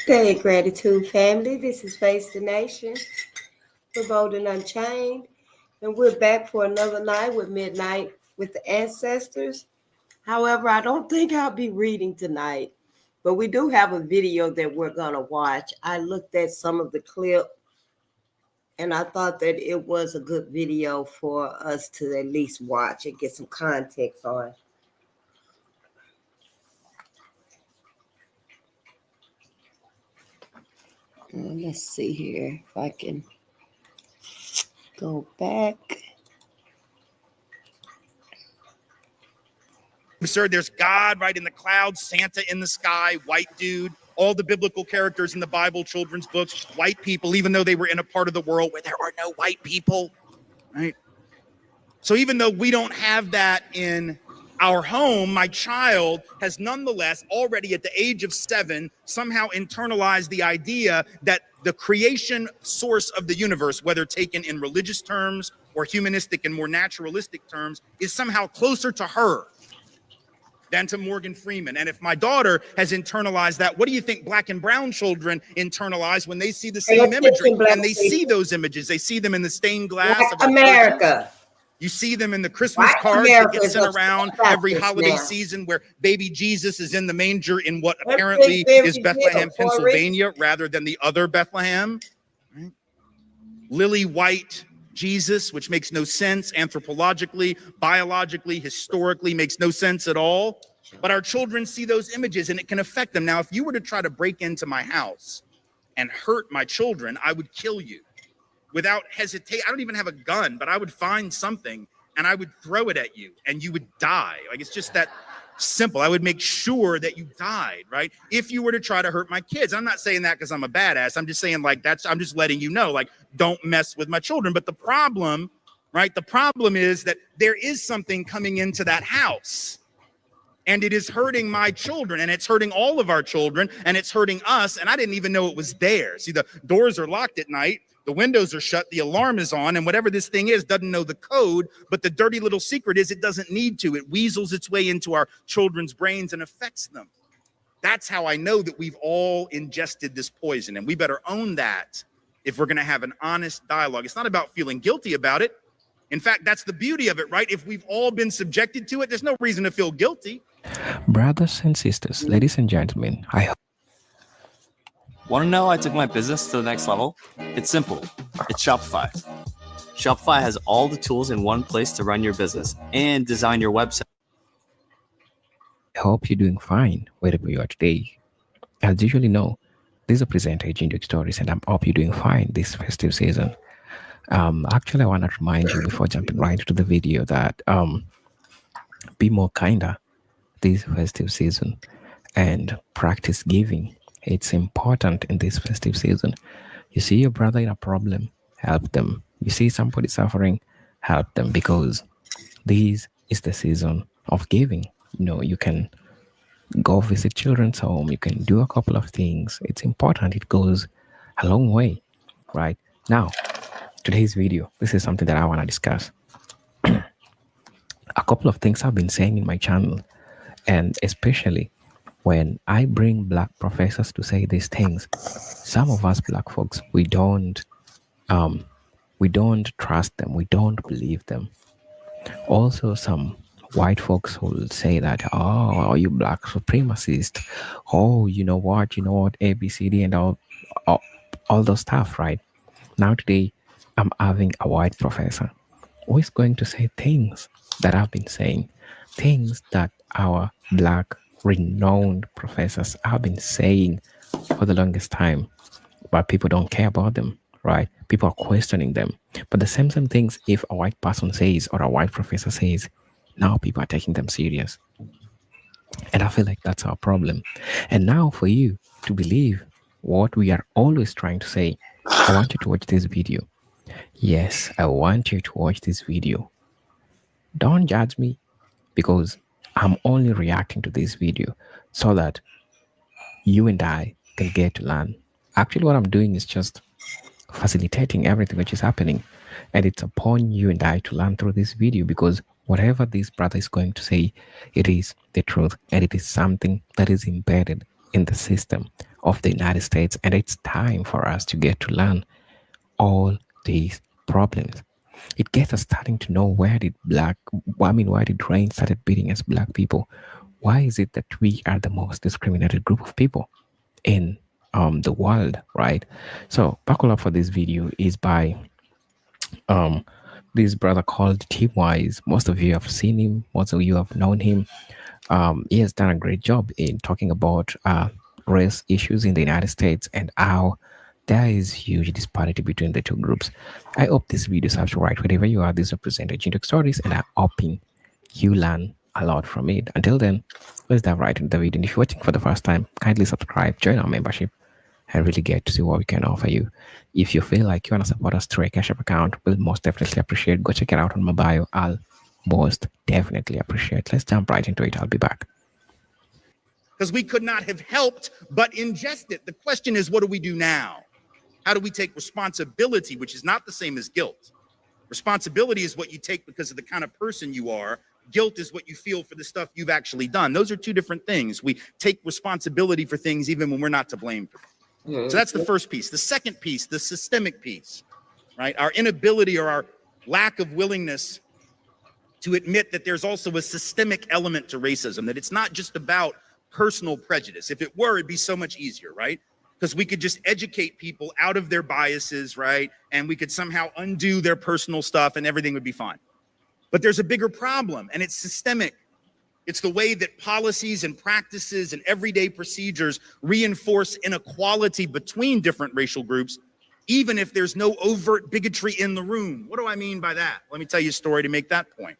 Good gratitude, family. This is Face the Nation for Bolden Unchained, and we're back for another night with Midnight with the Ancestors. However, I don't think I'll be reading tonight, but we do have a video that we're gonna watch. I looked at some of the clip, and I thought that it was a good video for us to at least watch and get some context on. Let's see here if I can go back. Absurd. There's God right in the clouds, Santa in the sky, white dude, all the biblical characters in the Bible, children's books, white people, even though they were in a part of the world where there are no white people, right? So even though we don't have that in our home, my child has nonetheless already at the age of 7 somehow internalized the idea that the creation source of the universe, whether taken in religious terms or humanistic and more naturalistic terms, is somehow closer to her than to Morgan Freeman. And if my daughter has internalized that, what do you think black and brown children internalize when they see the same imagery? And they see those images. They see them in the stained glass of America. You see them in the Christmas cards that get sent around every holiday season where baby Jesus is in the manger in what apparently is Bethlehem, Pennsylvania, rather than the other Bethlehem. Right? Lily white Jesus, which makes no sense anthropologically, biologically, historically, makes no sense at all. But our children see those images and it can affect them. Now, if you were to try to break into my house and hurt my children, I would kill you. Without hesitation. I don't even have a gun, but I would find something and I would throw it at you and you would die. Like, it's just that simple. I would make sure that you died, right? If you were to try to hurt my kids. I'm not saying that because I'm a badass. I'm just saying, like, I'm just letting you know, like, don't mess with my children. But the problem, right? The problem is that there is something coming into that house and it is hurting my children and it's hurting all of our children and it's hurting us. And I didn't even know it was there. See, the doors are locked at night. The windows are shut, the alarm is on, and whatever this thing is doesn't know the code, but the dirty little secret is it doesn't need to. It weasels its way into our children's brains and affects them. That's how I know that we've all ingested this poison, and we better own that if we're going to have an honest dialogue. It's not about feeling guilty about it. In fact, that's the beauty of it, right? If we've all been subjected to it, there's no reason to feel guilty. Brothers and sisters, ladies and gentlemen, I hope. Want to know how I took my business to the next level? It's simple. It's Shopify. Shopify has all the tools in one place to run your business and design your website. I hope you're doing fine wherever you are today. As usually know, this is a presenter, Ginger Stories, and I hope you're doing fine this festive season. Actually, I want to remind you before jumping right into the video that be more kinder this festive season and practice giving. It's important in this festive season. You see your brother in a problem, help them. You see somebody suffering, help them, because this is the season of giving. You know, you can go visit children's home. You can do a couple of things. It's important. It goes a long way, right? Now, today's video, this is something that I want to discuss. A couple of things I've been saying in my channel, and especially when I bring black professors to say these things, some of us black folks, we don't trust them. We don't believe them. Also, some white folks will say that, oh, you black supremacist. Oh, you know what, A, B, C, D, and all those stuff, right? Now today, I'm having a white professor who is going to say things that I've been saying, things that our black renowned professors have been saying for the longest time, but people don't care about them, right? People are questioning them. But the same things, if a white person says or a white professor says, now people are taking them serious. And I feel like that's our problem. And now for you to believe what we are always trying to say, I want you to watch this video. Yes, I want you to watch this video. Don't judge me, because I'm only reacting to this video so that you and I can get to learn. Actually, what I'm doing is just facilitating everything which is happening. And it's upon you and I to learn through this video, because whatever this brother is going to say, it is the truth. And it is something that is embedded in the system of the United States, and it's time for us to get to learn all these problems. It gets us starting to know where did rain started beating us black people? Why is it that we are the most discriminated group of people in the world, right? So buckle up for this video is by this brother called Ch5. Most of you have seen him, most of you have known him. He has done a great job in talking about race issues in the United States and how there is huge disparity between the two groups. I hope this video serves you right wherever you are. This represented Jintok Stories, and I'm hoping you learn a lot from it. Until then, let's dive right into the video. And if you're watching for the first time, kindly subscribe, join our membership, and really get to see what we can offer you. If you feel like you want to support us through a Cash App account, we'll most definitely appreciate. Go check it out on my bio. I'll most definitely appreciate. Let's jump right into it. I'll be back. Because we could not have helped but ingest it. The question is, what do we do now? How do we take responsibility, which is not the same as guilt? Responsibility is what you take because of the kind of person you are. Guilt is what you feel for the stuff you've actually done. Those are two different things. We take responsibility for things even when we're not to blame for them. So that's the first piece. The second piece, the systemic piece, right? Our inability or our lack of willingness to admit that there's also a systemic element to racism, that it's not just about personal prejudice. If it were, it'd be so much easier, right? Because we could just educate people out of their biases, right? And we could somehow undo their personal stuff and everything would be fine. But there's a bigger problem, and it's systemic. It's the way that policies and practices and everyday procedures reinforce inequality between different racial groups, even if there's no overt bigotry in the room. What do I mean by that? Let me tell you a story to make that point.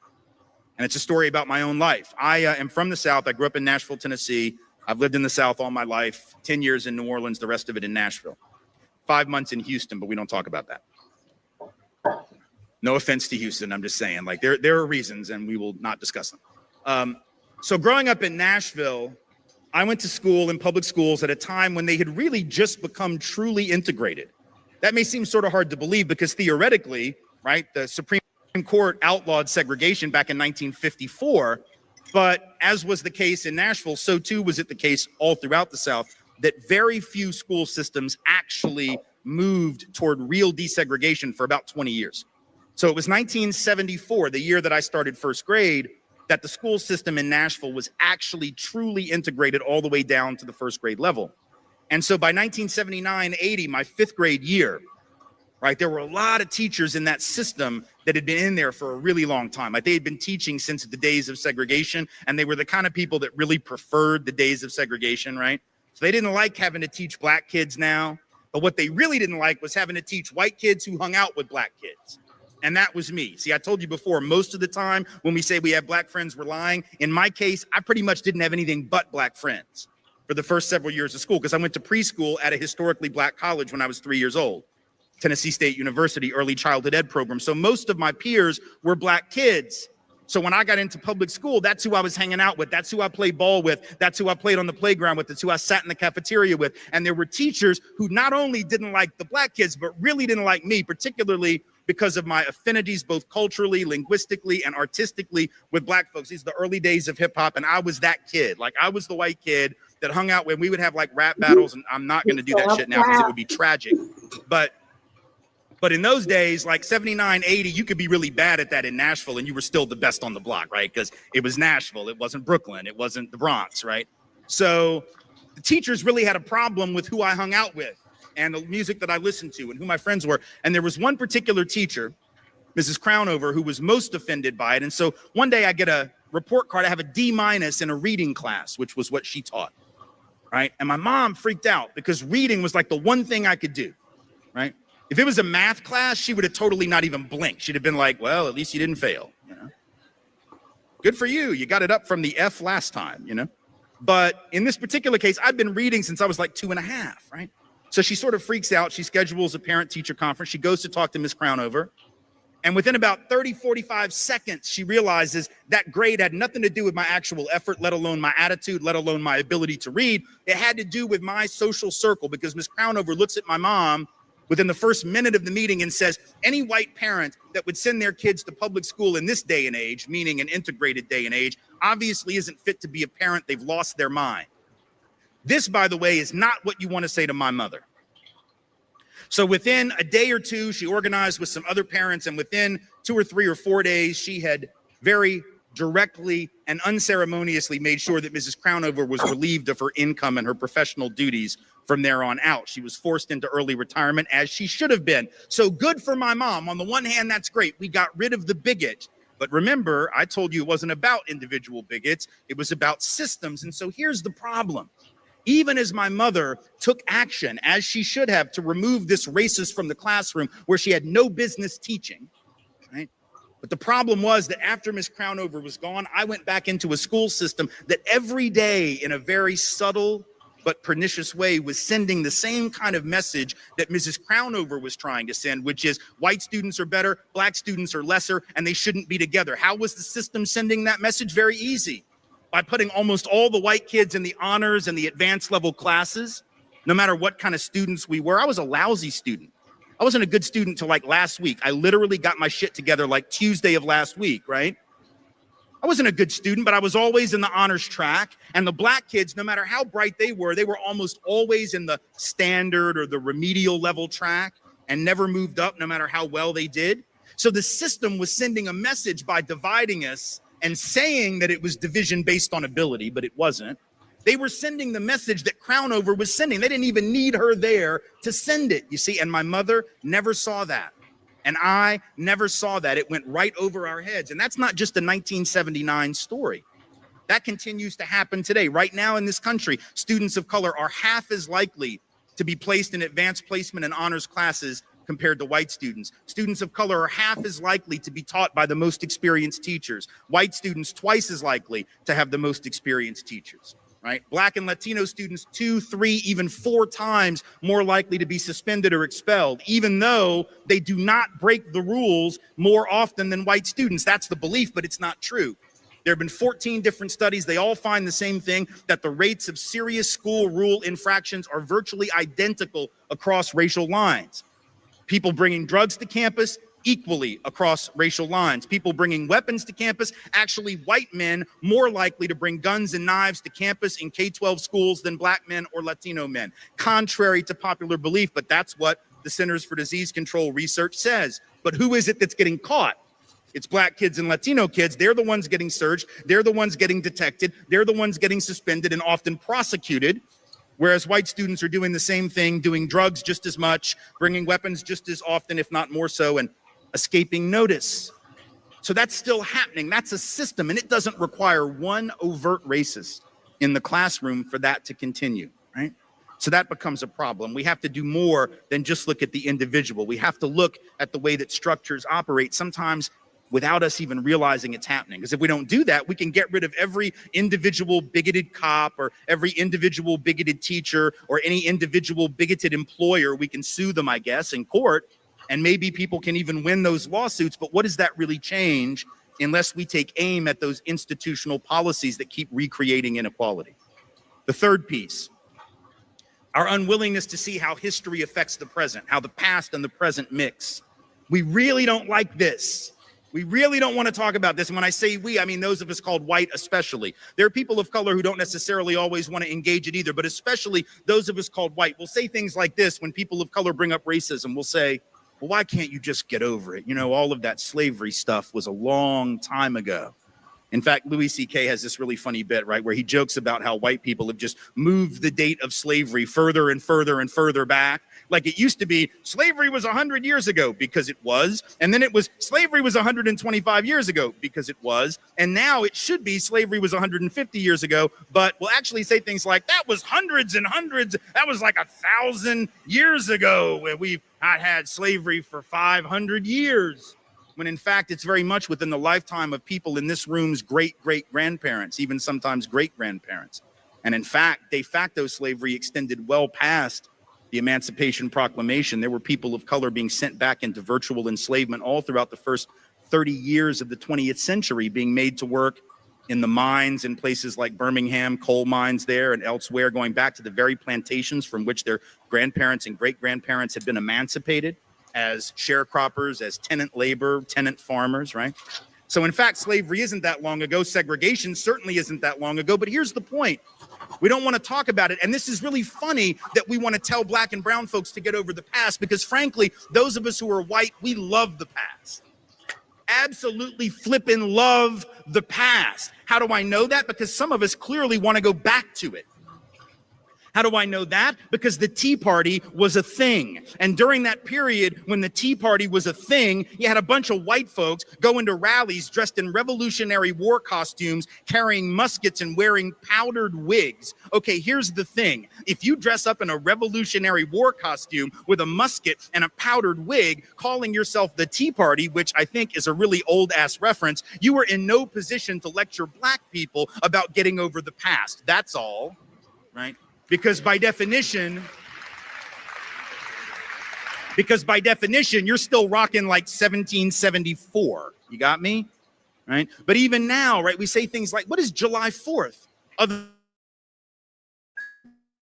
And it's a story about my own life. I am from the South. I grew up in Nashville, Tennessee. I've lived in the South all my life, 10 years in New Orleans, the rest of it in Nashville. 5 months in Houston, but we don't talk about that. No offense to Houston, I'm just saying, like there are reasons and we will not discuss them. So growing up in Nashville, I went to school in public schools at a time when they had really just become truly integrated. That may seem sort of hard to believe because theoretically, right, the Supreme Court outlawed segregation back in 1954, but as was the case in Nashville, so too was it the case all throughout the South, that very few school systems actually moved toward real desegregation for about 20 years. So it was 1974, the year that I started first grade, that the school system in Nashville was actually truly integrated all the way down to the first grade level. And so by 1979-80, my fifth grade year, right, there were a lot of teachers in that system that had been in there for a really long time. Like they had been teaching since the days of segregation, and they were the kind of people that really preferred the days of segregation, right? So they didn't like having to teach black kids now, but what they really didn't like was having to teach white kids who hung out with black kids. And that was me. See, I told you before, most of the time when we say we have black friends, we're lying. In my case, I pretty much didn't have anything but black friends for the first several years of school because I went to preschool at a historically black college when I was 3 years old, Tennessee State University early childhood ed program. So most of my peers were black kids. So when I got into public school, that's who I was hanging out with. That's who I played ball with. That's who I played on the playground with. That's who I sat in the cafeteria with. And there were teachers who not only didn't like the black kids, but really didn't like me, particularly because of my affinities, both culturally, linguistically, and artistically with black folks. These are the early days of hip hop. And I was that kid. Like I was the white kid that hung out when we would have like rap battles. And I'm not going to do that shit now because it would be tragic. But in those days, like 79, 80, you could be really bad at that in Nashville and you were still the best on the block, right? Because it was Nashville, it wasn't Brooklyn, it wasn't the Bronx, right? So the teachers really had a problem with who I hung out with and the music that I listened to and who my friends were. And there was one particular teacher, Mrs. Crownover, who was most offended by it. And so one day I get a report card, I have a D- in a reading class, which was what she taught, right? And my mom freaked out because reading was like the one thing I could do, right? If it was a math class, she would have totally not even blinked. She'd have been like, well, at least you didn't fail, you know? Good for you. You got it up from the F last time, you know? But in this particular case, I've been reading since I was like 2.5, right? So she sort of freaks out. She schedules a parent-teacher conference. She goes to talk to Miss Crownover. And within about 30, 45 seconds, she realizes that grade had nothing to do with my actual effort, let alone my attitude, let alone my ability to read. It had to do with my social circle because Miss Crownover looks at my mom within the first minute of the meeting and says, any white parent that would send their kids to public school in this day and age, meaning an integrated day and age, obviously isn't fit to be a parent. They've lost their mind. This, by the way, is not what you want to say to my mother. So within a day or two, she organized with some other parents, and within 2 or 3 or 4 days, she had very directly and unceremoniously made sure that Mrs. Crownover was relieved of her income and her professional duties from there on out. She was forced into early retirement, as she should have been. So good for my mom. On the one hand, that's great. We got rid of the bigot. But remember, I told you it wasn't about individual bigots. It was about systems. And so here's the problem. Even as my mother took action, as she should have, to remove this racist from the classroom where she had no business teaching, right? But the problem was that after Miss Crownover was gone, I went back into a school system that every day, in a very subtle but pernicious way, was sending the same kind of message that Mrs. Crownover was trying to send, which is white students are better, black students are lesser, and they shouldn't be together. How was the system sending that message? Very easy. By putting almost all the white kids in the honors and the advanced level classes, no matter what kind of students we were. I was a lousy student. I wasn't a good student till like last week. I literally got my shit together like Tuesday of last week, right? I wasn't a good student, but I was always in the honors track. And the black kids, no matter how bright they were almost always in the standard or the remedial level track and never moved up no matter how well they did. So the system was sending a message by dividing us and saying that it was division based on ability, but it wasn't. They were sending the message that Crownover was sending. They didn't even need her there to send it, you see, and my mother never saw that. And I never saw that. It went right over our heads. And that's not just a 1979 story. That continues to happen today. Right now in this country, students of color are half as likely to be placed in advanced placement and honors classes compared to white students. Students of color are half as likely to be taught by the most experienced teachers. White students twice as likely to have the most experienced teachers, right? Black and Latino students 2, 3, even 4 times more likely to be suspended or expelled, even though they do not break the rules more often than white students. That's the belief, but it's not true. There have been 14 different studies. They all find the same thing, that the rates of serious school rule infractions are virtually identical across racial lines. People bringing drugs to campus, equally across racial lines. People bringing weapons to campus, actually white men more likely to bring guns and knives to campus in K-12 schools than black men or Latino men, contrary to popular belief, but that's what the Centers for Disease Control research says. But who is it that's getting caught? It's black kids and Latino kids. They're the ones getting searched. They're the ones getting detected. They're the ones getting suspended and often prosecuted. Whereas white students are doing the same thing, doing drugs just as much, bringing weapons just as often, if not more so, and escaping notice. So that's still happening. That's a system, and it doesn't require one overt racist in the classroom for that to continue, right? So that becomes a problem. We have to do more than just look at the individual. We have to look at the way that structures operate, sometimes without us even realizing it's happening. Because if we don't do that, we can get rid of every individual bigoted cop or every individual bigoted teacher or any individual bigoted employer. We can sue them, I guess, in court, and maybe people can even win those lawsuits. But what does that really change unless we take aim at those institutional policies that keep recreating inequality? The third piece, our unwillingness to see how history affects the present, how the past and the present mix. We really don't like this. We really don't want to talk about this. And when I say we, I mean those of us called white especially. There are people of color who don't necessarily always want to engage it either, but especially those of us called white will say things like this when people of color bring up racism. We'll say, well, why can't you just get over it? You know, all of that slavery stuff was a long time ago. In fact, Louis C.K. has this really funny bit, right, where he jokes about how white people have just moved the date of slavery further and further and further back. Like it used to be slavery was 100 years ago because it was. And then it was slavery was 125 years ago because it was. And now it should be slavery was 150 years ago. But we'll actually say things like that was hundreds and hundreds. That was like 1,000 years ago where we've not had slavery for 500 years. When in fact, it's very much within the lifetime of people in this room's great-great-grandparents, even sometimes great-grandparents. And in fact, de facto slavery extended well past the Emancipation Proclamation. There were people of color being sent back into virtual enslavement all throughout the first 30 years of the 20th century, being made to work in the mines in places like Birmingham, coal mines there and elsewhere, going back to the very plantations from which their grandparents and great-grandparents had been emancipated as sharecroppers, as tenant labor, tenant farmers, right? So in fact, slavery isn't that long ago. Segregation certainly isn't that long ago. But here's the point. We don't want to talk about it. And this is really funny that we want to tell black and brown folks to get over the past, because frankly, those of us who are white, we love the past. Absolutely flippin' love the past. How do I know that? Because some of us clearly want to go back to it. How do I know that? Because the Tea Party was a thing. And during that period when the Tea Party was a thing, you had a bunch of white folks go into rallies dressed in Revolutionary War costumes, carrying muskets and wearing powdered wigs. Okay, here's the thing. If you dress up in a Revolutionary War costume with a musket and a powdered wig, calling yourself the Tea Party, which I think is a really old-ass reference, you are in no position to lecture black people about getting over the past. That's all, right? Because by definition, you're still rocking like 1774. You got me? Right? But even now, right, we say things like, what is July 4th?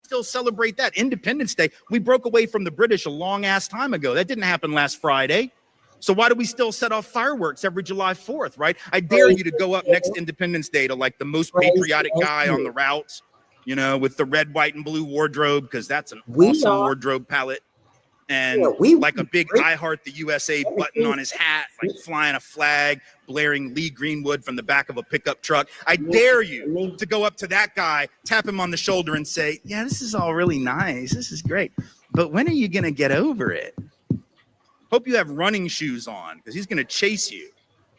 Still celebrate that. Independence Day. We broke away from the British a long ass time ago. That didn't happen last Friday. So why do we still set off fireworks every July 4th, right? I dare you to go up next Independence Day to like the most patriotic guy on the route, you know, with the red, white, and blue wardrobe, because that's an awesome wardrobe palette. And like a big I Heart the USA button on his hat, like flying a flag, blaring Lee Greenwood from the back of a pickup truck. I dare you to go up to that guy, tap him on the shoulder and say, yeah, this is all really nice. This is great. But when are you going to get over it? Hope you have running shoes on, because he's going to chase you.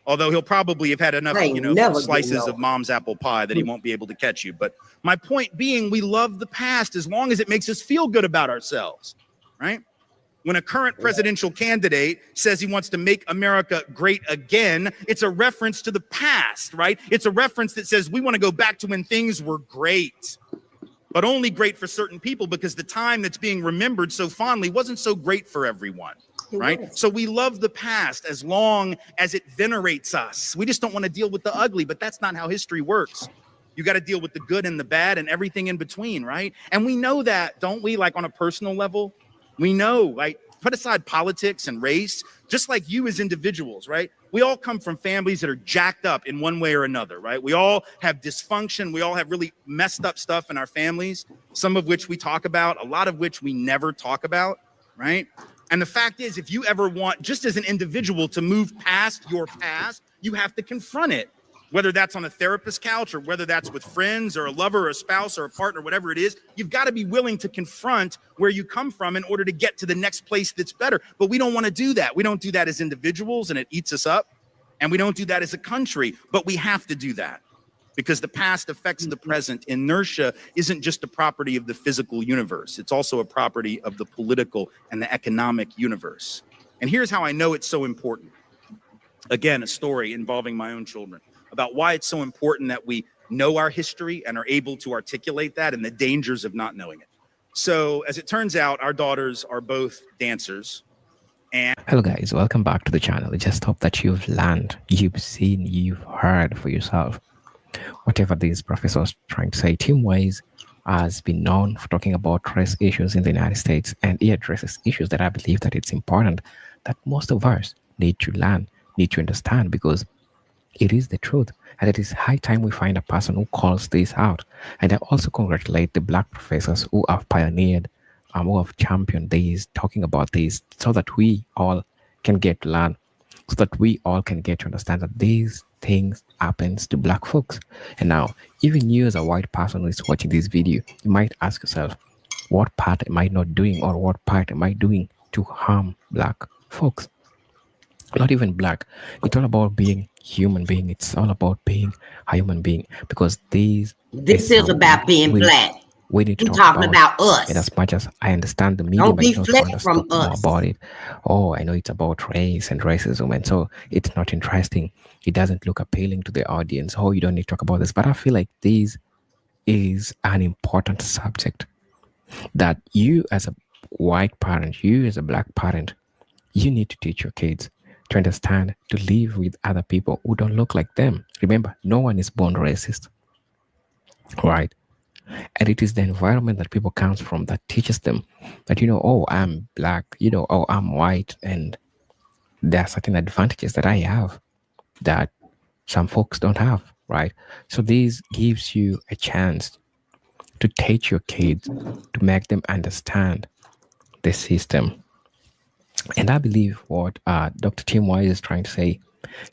Although he'll probably have had enough, you know, slices of mom's apple pie that he won't be able to catch you. But my point being, we love the past as long as it makes us feel good about ourselves, right? When a current presidential candidate says he wants to make America great again, it's a reference to the past, right? It's a reference that says we want to go back to when things were great, but only great for certain people, because the time that's being remembered so fondly wasn't so great for everyone. Right? So we love the past as long as it venerates us. We just don't want to deal with the ugly, but that's not how history works. You got to deal with the good and the bad and everything in between, right? And we know that, don't we? Like on a personal level, we know, like, put aside politics and race, just like you as individuals, right? We all come from families that are jacked up in one way or another, right? We all have dysfunction. We all have really messed up stuff in our families, some of which we talk about, a lot of which we never talk about, right? And the fact is, if you ever want, just as an individual, to move past your past, you have to confront it, whether that's on a therapist's couch or whether that's with friends or a lover or a spouse or a partner, whatever it is. You've got to be willing to confront where you come from in order to get to the next place that's better. But we don't want to do that. We don't do that as individuals, and it eats us up. And we don't do that as a country, but we have to do that, because the past affects the present. Inertia isn't just a property of the physical universe. It's also a property of the political and the economic universe. And here's how I know it's so important. Again, a story involving my own children about why it's so important that we know our history and are able to articulate that, and the dangers of not knowing it. So as it turns out, our daughters are both dancers. Hello guys, welcome back to the channel. I just hope that you've learned, you've seen, you've heard for yourself. Whatever these professors trying to say, Tim Wise has been known for talking about race issues in the United States, and he addresses issues that I believe that it's important that most of us need to learn, need to understand, because it is the truth, and it is high time we find a person who calls this out. And I also congratulate the black professors who have pioneered, who have championed this, talking about this, so that we all can get to learn, so that we all can get to understand that these things happens to black folks. And now, even you as a white person who is watching this video, you might ask yourself, what part am I not doing, or what part am I doing to harm black folks? Not even black. It's all about being human being. It's all about being a human being, because this is about being black. We need to talk about us. And as much as I understand the media might not understand more about it, I know it's about race and racism, and so it's not interesting. It doesn't look appealing to the audience. You don't need to talk about this. But I feel like this is an important subject that you as a white parent, you as a black parent, you need to teach your kids to understand, to live with other people who don't look like them. Remember, no one is born racist, right? And it is the environment that people come from that teaches them that, I'm black, I'm white, and there are certain advantages that I have that some folks don't have, right? So this gives you a chance to teach your kids, to make them understand the system. And I believe what Dr. Tim Wise is trying to say,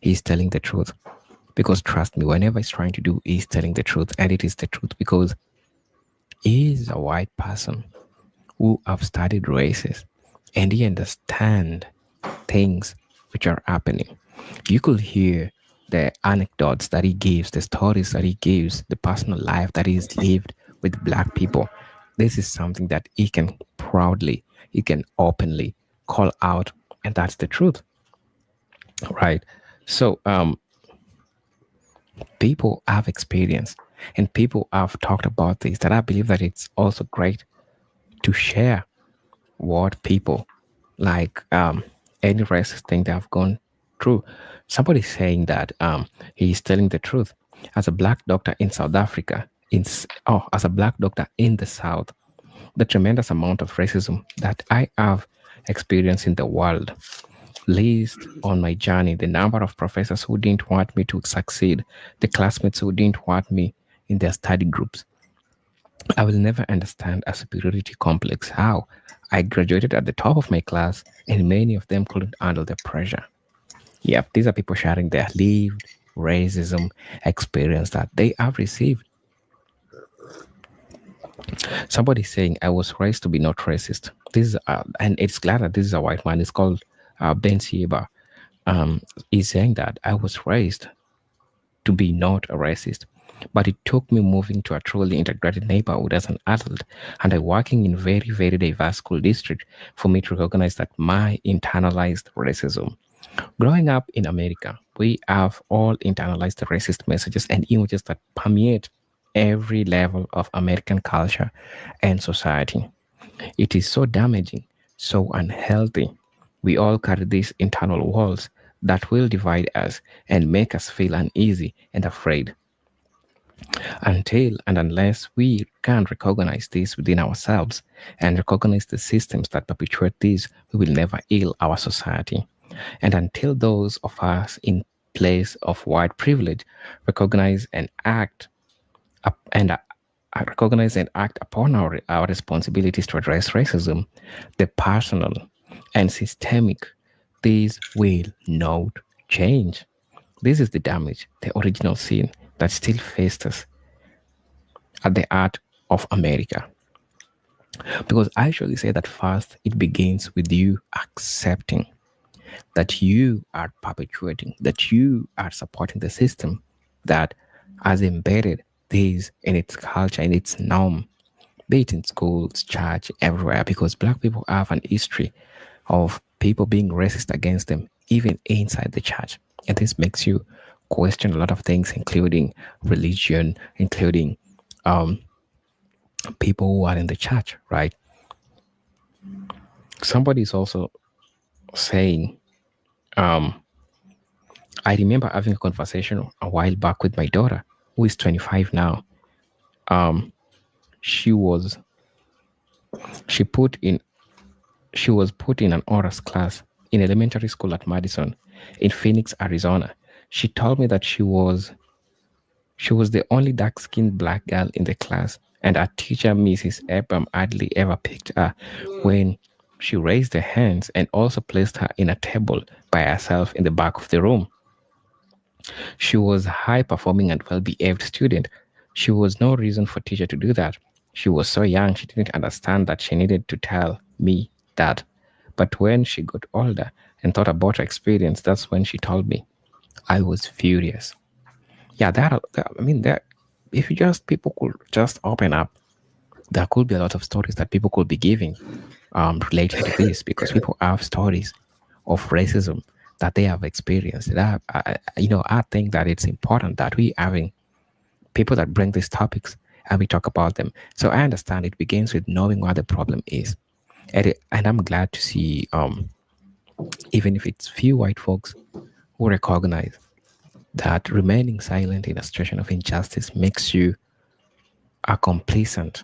he's telling the truth. Because trust me, whenever he's trying to do, he's telling the truth. And it is the truth because he's a white person who have studied races and he understands things which are happening. You could hear the anecdotes that he gives, the stories that he gives, the personal life that he's lived with black people. This is something that he can proudly, he can openly call out, and that's the truth, right? So, people have experienced and people have talked about this. That I believe that it's also great to share what people like any racist thing they have gone through. Somebody saying that he's telling the truth. As a black doctor in South Africa, as a black doctor in the South, the tremendous amount of racism that I have experienced in the world, list on my journey the number of professors who didn't want me to succeed, the classmates who didn't want me in their study groups. I will never understand a superiority complex. How I graduated at the top of my class, and many of them couldn't handle the pressure. Yep, these are people sharing their lived racism experience that they have received. Somebody saying, I was raised to be not racist. This is, and it's glad that this is a white man. It's called Ben Sieba. He's saying that I was raised to be not a racist. But it took me moving to a truly integrated neighborhood as an adult and I working in very, very diverse school district for me to recognize that my internalized racism. Growing up in America, we have all internalized racist messages and images that permeate every level of American culture and society. It is so damaging, so unhealthy. We all carry these internal walls that will divide us and make us feel uneasy and afraid. Until and unless we can recognize this within ourselves and recognize the systems that perpetuate this, we will never heal our society. And until those of us in place of white privilege recognize and act recognize and act upon our responsibilities to address racism, the personal and systemic, these will not change. This is the damage, the original sin that still festers at the heart of America. Because I usually say that first, it begins with you accepting that you are perpetuating, that you are supporting the system that has embedded this in its culture, in its norm, be it in schools, church, everywhere, because black people have an history of people being racist against them, even inside the church. And this makes you question a lot of things, including religion, including people who are in the church, right? Somebody is also saying, I remember having a conversation a while back with my daughter, who is 25 now. She was she put in she was put in an honors class in elementary school at Madison in Phoenix, Arizona. She told me that she was the only dark-skinned black girl in the class, and our teacher, Mrs. Ebram, hardly ever picked her when she raised her hands and also placed her in a table by herself in the back of the room. She was a high-performing and well-behaved student. She was no reason for teacher to do that. She was so young, she didn't understand that she needed to tell me that. But when she got older and thought about her experience, that's when she told me. I was furious. Yeah, if you just people could just open up, there could be a lot of stories that people could be giving related to this because people have stories of racism that they have experienced. And I think that it's important that we having people that bring these topics and we talk about them. So I understand it begins with knowing what the problem is, and I'm glad to see, even if it's few white folks who recognize that remaining silent in a situation of injustice makes you a complacent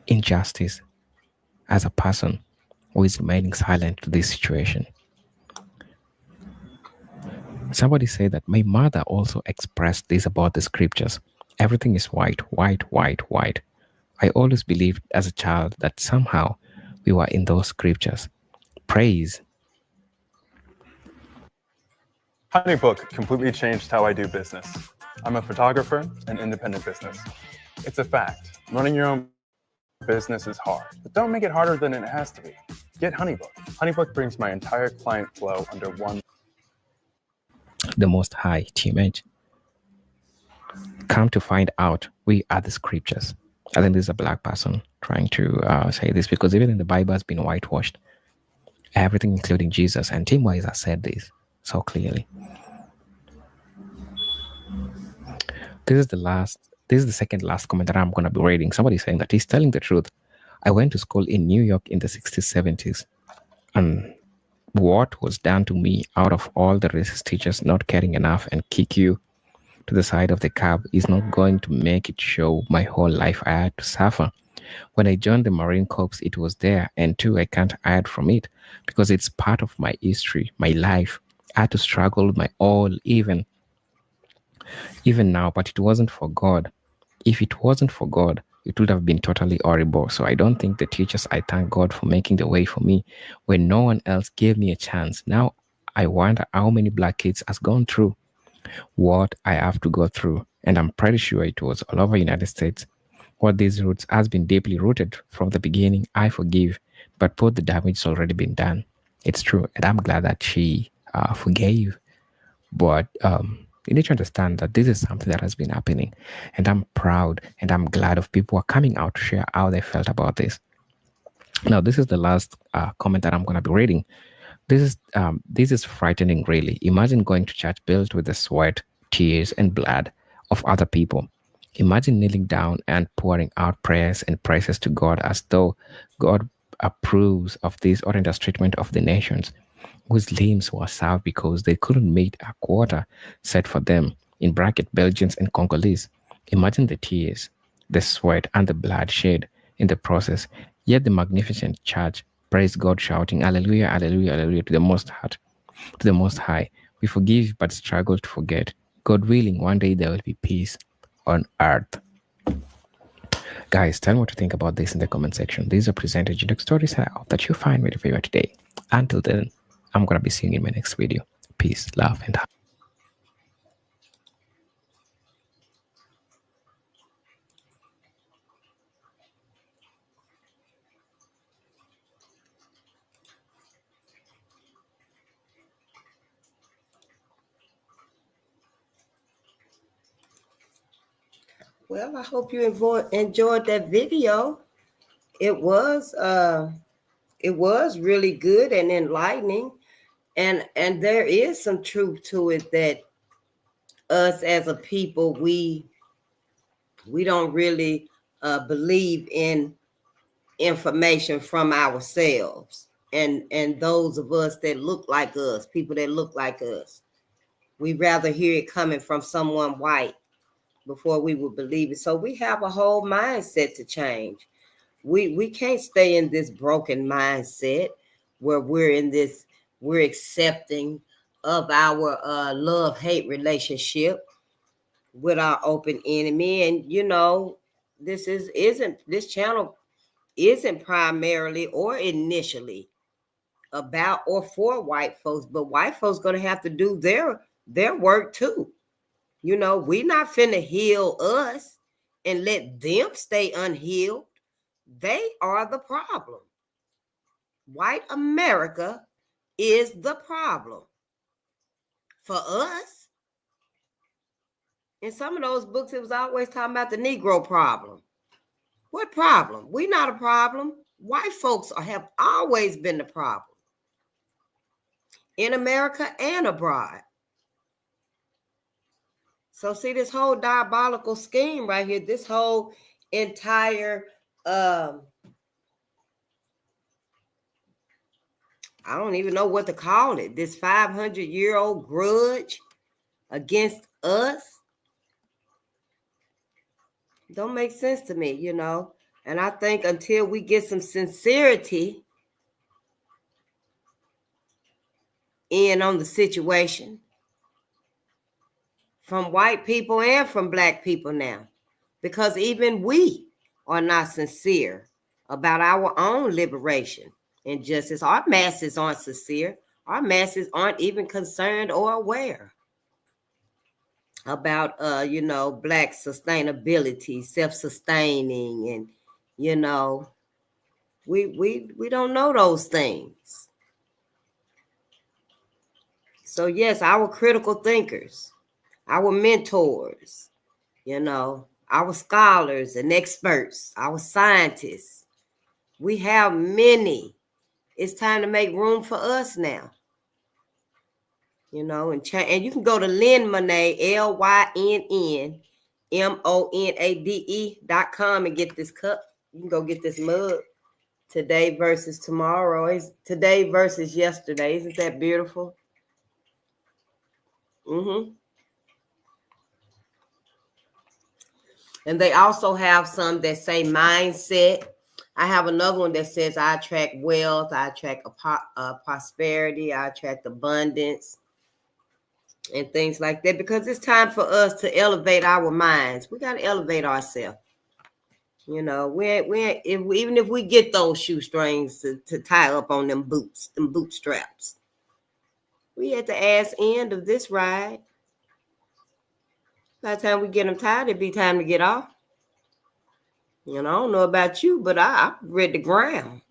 injustice as a person who is remaining silent to this situation. Somebody said that my mother also expressed this about the scriptures. Everything is white, white, white, white. I always believed as a child that somehow we were in those scriptures. Praise. HoneyBook completely changed how I do business. I'm a photographer and independent business. It's a fact. Running your own business is hard, but don't make it harder than it has to be. Get HoneyBook. HoneyBook brings my entire client flow under one. The Most High, TMH. Come to find out, we are the scriptures. I think this is a black person trying to say this, because even in the Bible has been whitewashed. Everything, including Jesus. And Tim Wise has said this so clearly. This is the second last comment that I'm going to be reading. Somebody saying that he's telling the truth. I went to school in New York in the 60s, 70s. And what was done to me out of all the racist teachers not caring enough and kick you to the side of the cab is not going to make it show my whole life I had to suffer. When I joined the Marine Corps, it was there, and too, I can't hide from it because it's part of my history, my life. I had to struggle with my all, even now, but it wasn't for God. If it wasn't for God, it would have been totally horrible. So I don't think the teachers, I thank God for making the way for me when no one else gave me a chance. Now I wonder how many black kids has gone through what I have to go through. And I'm pretty sure it was all over the United States. What these roots has been deeply rooted from the beginning. I forgive, but the damage has already been done. It's true. And I'm glad that she forgave. But you need to understand that this is something that has been happening. And I'm proud and I'm glad of people who are coming out to share how they felt about this. Now, this is the last comment that I'm going to be reading. This is frightening, really. Imagine going to church built with the sweat, tears, and blood of other people. Imagine kneeling down and pouring out prayers and praises to God as though God approves of this horrendous treatment of the nations whose limbs were served because they couldn't meet a quota set for them, in bracket Belgians and Congolese. Imagine the tears, the sweat, and the blood shed in the process, yet the magnificent church praise God, shouting, Hallelujah, Hallelujah, Hallelujah, to the Most High. We forgive but struggle to forget. God willing, one day there will be peace on earth. Guys, tell me what you think about this in the comment section. These are presented unique stories that you find with favor today. Until then, I'm going to be seeing you in my next video. Peace, love, and happiness. Well, I hope you enjoyed that video. It was really good and enlightening, and there is some truth to it that us as a people, we don't really believe in information from ourselves, and those of us that look like us, people that look like us, we rather hear it coming from someone white before we would believe it. So we have a whole mindset to change. We can't stay in this broken mindset where we're accepting of our love-hate relationship with our open enemy. And this channel isn't primarily or initially about or for white folks, but white folks gonna have to do their work too. We not finna heal us and let them stay unhealed. They are the problem. White America is the problem for us. In some of those books, it was always talking about the Negro problem. What problem? We not a problem. White folks have always been the problem in America and abroad. So see, this whole diabolical scheme right here, this whole entire I don't even know what to call it, this 500-year-old grudge against us don't make sense to me, and I think until we get some sincerity in on the situation, from white people and from black people now, because even we are not sincere about our own liberation and justice. Our masses aren't sincere. Our masses aren't even concerned or aware about, black sustainability, self-sustaining, and, we don't know those things. So yes, our critical thinkers, our mentors, our scholars and experts, our scientists, we have many. It's time to make room for us now. And you can go to Lynn Monade, LYNNMONADE.com and get this cup. You can go get this mug. Today versus tomorrow. Is today versus yesterday. Isn't that beautiful? And they also have some that say mindset. I have another one that says I attract wealth, I attract prosperity, I attract abundance, and things like that, because it's time for us to elevate our minds. We got to elevate ourselves. Even if we get those shoestrings to tie up on them bootstraps, we at the ass end of this ride. By the time we get them tied, it'd be time to get off. I don't know about you, but I'm ready to ground.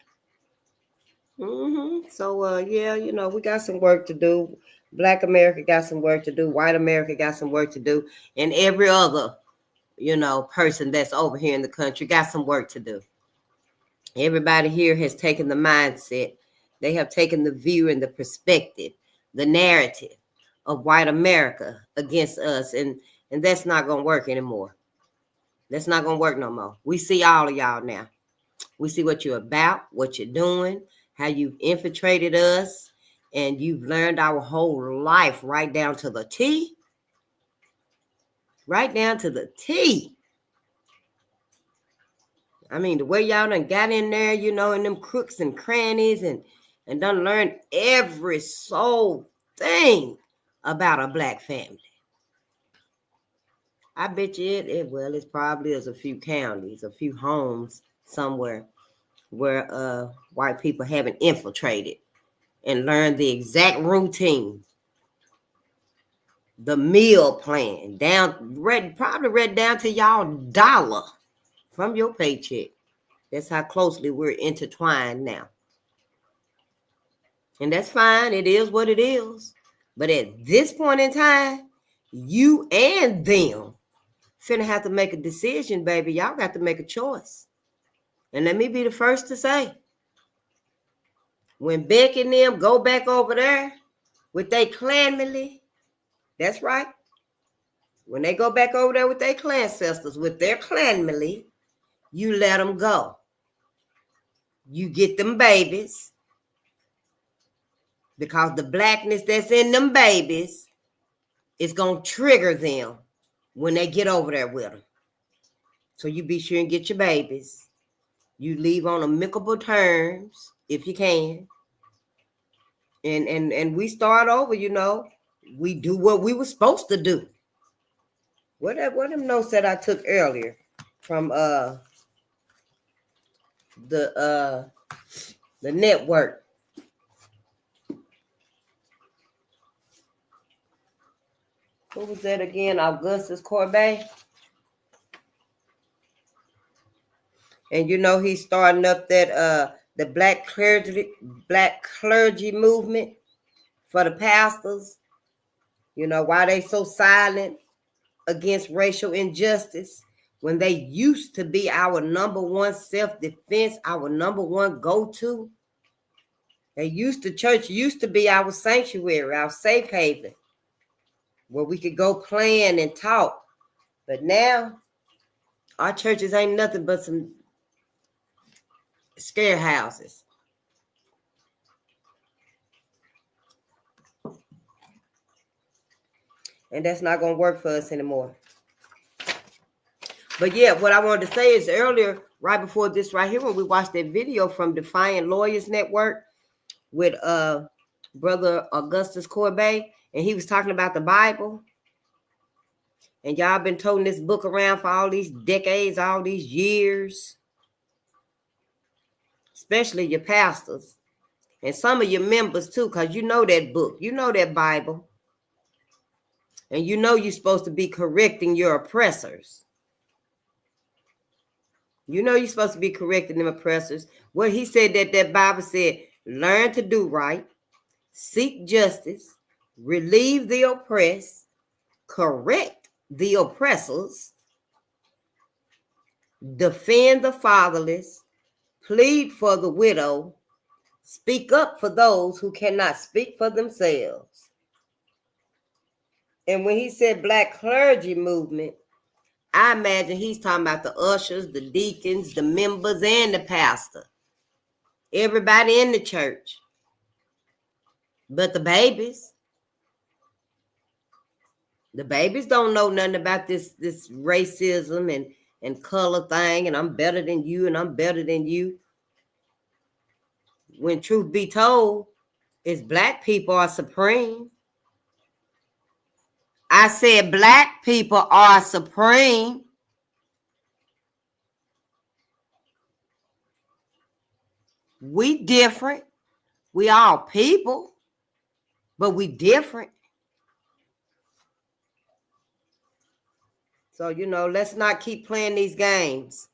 So, we got some work to do. Black America got some work to do. White America got some work to do. And every other, person that's over here in the country got some work to do. Everybody here has taken the mindset. They have taken the view and the perspective, the narrative of white America against us. And that's not going to work anymore. That's not going to work no more. We see all of y'all now. We see what you're about, what you're doing, how you've infiltrated us, and you've learned our whole life right down to the T. Right down to the T. I mean, the way y'all done got in there, in them crooks and crannies and done learned every soul thing about a black family. I bet you it's probably is a few counties, a few homes somewhere where white people haven't infiltrated and learned the exact routine, the meal plan, probably read down to y'all dollar from your paycheck. That's how closely we're intertwined now. And that's fine. It is what it is. But at this point in time, you and them finna have to make a decision, baby. Y'all got to make a choice. And let me be the first to say, when Beck and them go back over there with their clanmily, that's right. When they go back over there with their clan sisters, with their clanmily, you let them go. You get them babies, because the blackness that's in them babies is going to trigger them when they get over there with them. So you be sure and get your babies. You leave on amicable terms if you can. And we start over, we do what we were supposed to do. What them notes that I took earlier from the network. Who was that again? Augustus Corbett. And he's starting up that the black clergy movement for the pastors. Why they so silent against racial injustice when they used to be our number one self-defense, our number one go-to. Church used to be our sanctuary, our safe haven, where we could go plan and talk. But now, our churches ain't nothing but some scare houses. And that's not going to work for us anymore. But yeah, what I wanted to say is earlier, right before this right here, when we watched that video from Defiant Lawyers Network with Brother Augustus Corbett, and he was talking about the Bible. And y'all been toting this book around for all these decades, all these years. Especially your pastors. And some of your members too, because you know that book. You know that Bible. And you know you're supposed to be correcting your oppressors. You know you're supposed to be correcting them oppressors. Well, he said that Bible said, learn to do right, seek justice, relieve the oppressed, correct the oppressors, defend the fatherless, plead for the widow, speak up for those who cannot speak for themselves. And when he said black clergy movement, I imagine he's talking about the ushers, the deacons, the members, and the pastor. Everybody in the church. But the babies don't know nothing about this racism and color thing, and I'm better than you, and I'm better than you. When truth be told, is black people are supreme. I said black people are supreme. We different. We all people, but we different. So, let's not keep playing these games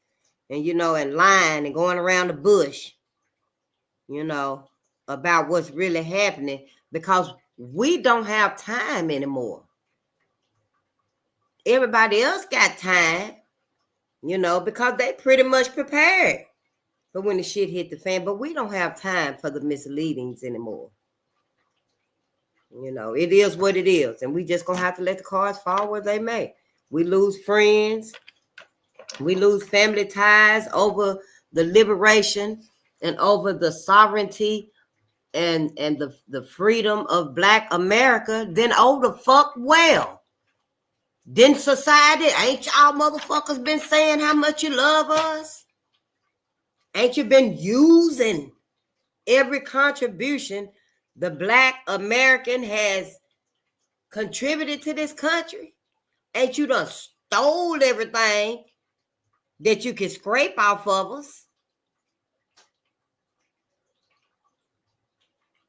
and, and lying and going around the bush, about what's really happening, because we don't have time anymore. Everybody else got time, because they pretty much prepared for when the shit hit the fan, but we don't have time for the misleadings anymore. It is what it is, and we just gonna have to let the cards fall where they may. We lose friends, we lose family ties over the liberation and over the sovereignty and the freedom of black America. Then the fuck well. Then society, ain't y'all motherfuckers been saying how much you love us? Ain't you been using every contribution the black American has contributed to this country? Ain't you done stole everything that you can scrape off of us?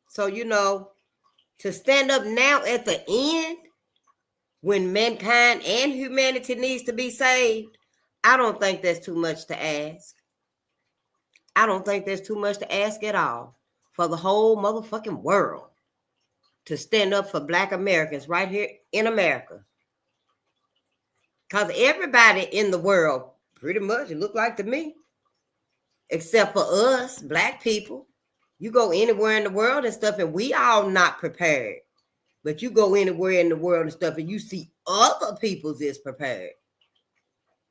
So, to stand up now at the end, when mankind and humanity needs to be saved, I don't think that's too much to ask. I don't think there's too much to ask at all for the whole motherfucking world to stand up for black Americans right here in America. Because everybody in the world, pretty much, it look like to me, except for us, black people. You go anywhere in the world and stuff, and we all not prepared. But you go anywhere in the world and stuff, and you see other people's is prepared.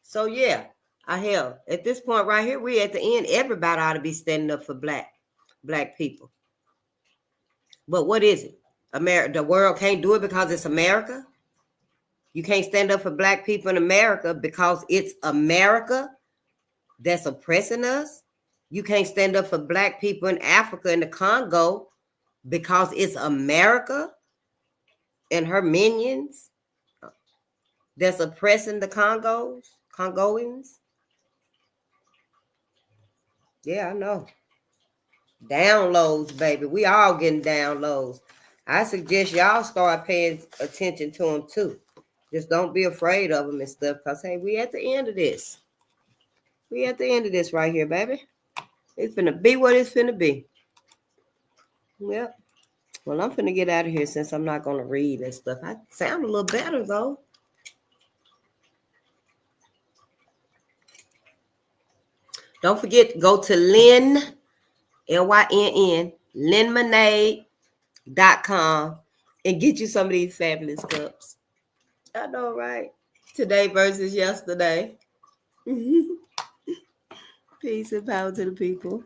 So, yeah, at this point right here, we at the end, everybody ought to be standing up for black people. But what is it? The world can't do it because it's America? You can't stand up for black people in America because it's America that's oppressing us? You can't stand up for black people in Africa and the Congo because it's America and her minions that's oppressing the Congolians? Yeah, I know. Downloads, baby. We all getting downloads. I suggest y'all start paying attention to them too. Just don't be afraid of them and stuff, because, hey, we at the end of this. We at the end of this right here, baby. It's finna be what it's finna be. Yep. Well, I'm finna get out of here since I'm not going to read and stuff. I sound a little better, though. Don't forget to go to Lynn, Lynn, lemonade.com and get you some of these fabulous cups. I know, right? Today versus yesterday. Peace and power to the people.